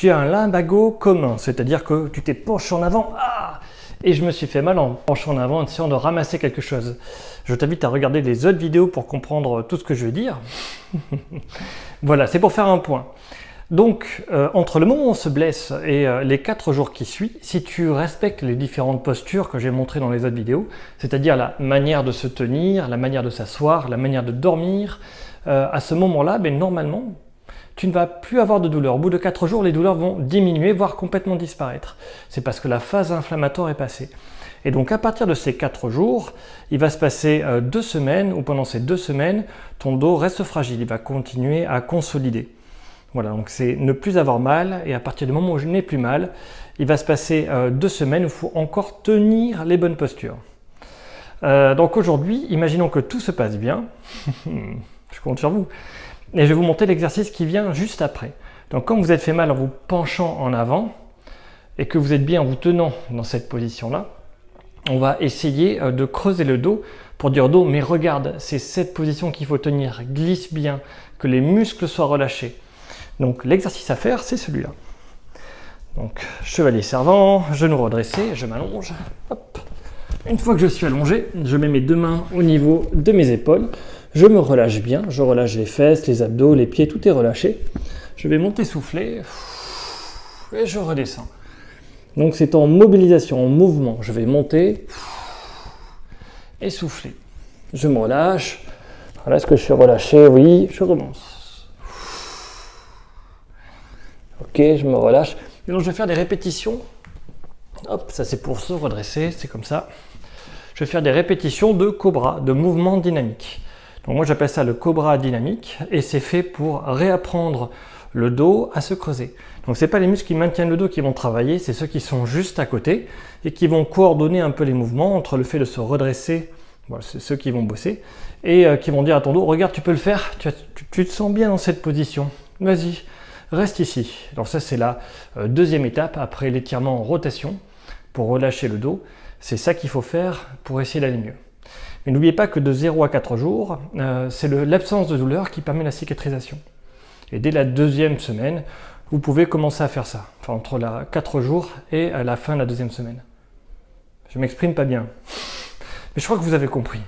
tu as un lumbago commun, c'est-à-dire que tu t'es penché en avant, et je me suis fait mal en penchant en avant en essayant de ramasser quelque chose. Je t'invite à regarder les autres vidéos pour comprendre tout ce que je veux dire. Voilà, c'est pour faire un point. Donc, entre le moment où on se blesse et les 4 jours qui suivent, si tu respectes les différentes postures que j'ai montrées dans les autres vidéos, c'est-à-dire la manière de se tenir, la manière de s'asseoir, la manière de dormir, à ce moment-là, normalement, tu ne vas plus avoir de douleur. Au bout de 4 jours, les douleurs vont diminuer, voire complètement disparaître. C'est parce que la phase inflammatoire est passée. Et donc, à partir de ces 4 jours, il va se passer 2 semaines, où pendant ces 2 semaines, ton dos reste fragile, il va continuer à consolider. Voilà, donc c'est ne plus avoir mal, et à partir du moment où je n'ai plus mal, il va se passer 2 semaines où il faut encore tenir les bonnes postures. Donc aujourd'hui, imaginons que tout se passe bien, je compte sur vous, et je vais vous montrer l'exercice qui vient juste après. Donc quand vous êtes fait mal en vous penchant en avant, et que vous êtes bien en vous tenant dans cette position-là, on va essayer de creuser le dos pour dire au dos, mais regarde, c'est cette position qu'il faut tenir, glisse bien, que les muscles soient relâchés. Donc l'exercice à faire, c'est celui-là. Donc chevalier servant, genou redressé, je m'allonge. Hop. Une fois que je suis allongé, je mets mes 2 mains au niveau de mes épaules. Je me relâche bien, je relâche les fesses, les abdos, les pieds, tout est relâché. Je vais monter souffler et je redescends. Donc c'est en mobilisation, en mouvement. Je vais monter et souffler. Je me relâche. Voilà, est-ce que je suis relâché? Oui, je recommence. Ok, je me relâche. Et donc je vais faire des répétitions. Hop, ça c'est pour se redresser, c'est comme ça. Je vais faire des répétitions de cobra, de mouvement dynamique. Donc moi j'appelle ça le cobra dynamique et c'est fait pour réapprendre le dos à se creuser. Donc c'est pas les muscles qui maintiennent le dos qui vont travailler, c'est ceux qui sont juste à côté et qui vont coordonner un peu les mouvements entre le fait de se redresser, bon, c'est ceux qui vont bosser, et qui vont dire à ton dos, regarde tu peux le faire, tu te sens bien dans cette position, vas-y. Reste ici. Donc ça c'est la deuxième étape après l'étirement en rotation pour relâcher le dos. C'est ça qu'il faut faire pour essayer d'aller mieux. Mais n'oubliez pas que de 0 à 4 jours, c'est l'absence de douleur qui permet la cicatrisation. Et dès la 2e semaine, vous pouvez commencer à faire ça. Enfin entre la 4 jours et la fin de la 2e semaine. Je m'exprime pas bien. Mais je crois que vous avez compris.